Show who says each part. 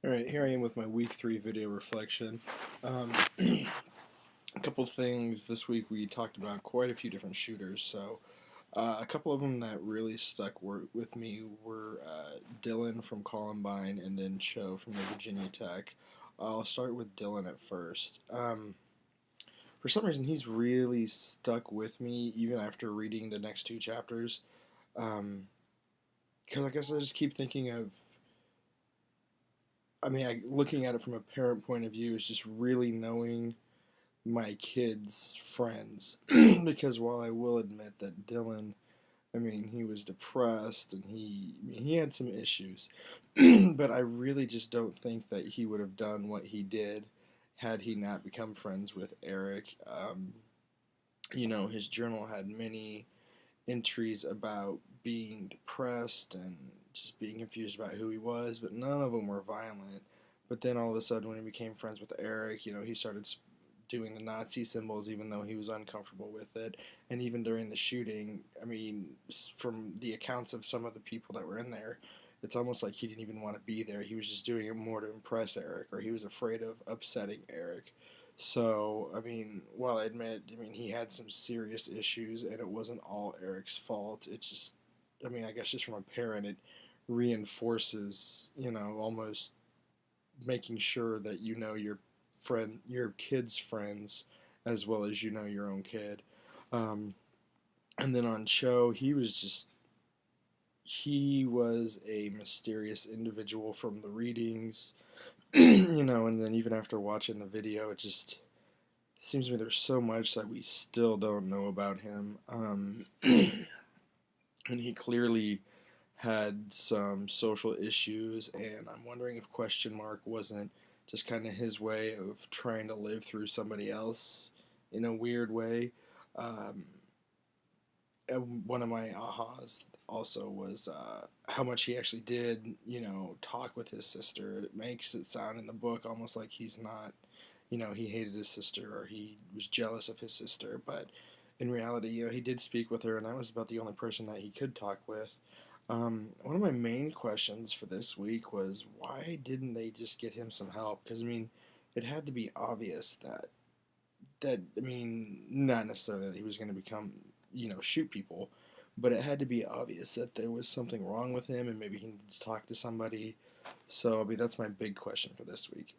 Speaker 1: Alright, here I am with my week 3 video reflection. A couple things this week. We talked about quite a few different shooters, so a couple of them that really with me were Dylan from Columbine and then Cho from the Virginia Tech. I'll start with Dylan at first. For some reason, he's really stuck with me even after reading the next two chapters. Because I guess I just keep thinking of looking at it from a parent point of view is just really knowing my kids' friends. Because while I will admit that Dylan, he was depressed and he had some issues, but I really just don't think that he would have done what he did had he not become friends with Eric. His journal had many entries about being depressed and just being confused about who he was, but none of them were violent. But then all of a sudden, when he became friends with Eric, he started doing the Nazi symbols, even though he was uncomfortable with it. And even during the shooting, from the accounts of some of the people that were in there, it's almost like he didn't even want to be there. He was just doing it more to impress Eric, or he was afraid of upsetting Eric. So, while I admit, he had some serious issues, and it wasn't all Eric's fault. It just, I guess just from a parent, it reinforces, almost making sure that you know your kid's friends as well as you know your own kid. Um, and then on Cho, he was a mysterious individual from the readings, and then even after watching the video, it just seems to me there's so much that we still don't know about him. And he clearly had some social issues, and I'm wondering if Question Mark wasn't just kind of his way of trying to live through somebody else in a weird way. Um, and one of my ahas also was how much he actually did, talk with his sister. It makes it sound in the book almost like he's not, he hated his sister or he was jealous of his sister, but in reality, he did speak with her, and that was about the only person that he could talk with. One of my main questions for this week was why didn't they just get him some help? Because it had to be obvious that not necessarily that he was going to become, shoot people, but it had to be obvious that there was something wrong with him, and maybe he needed to talk to somebody. So that's my big question for this week.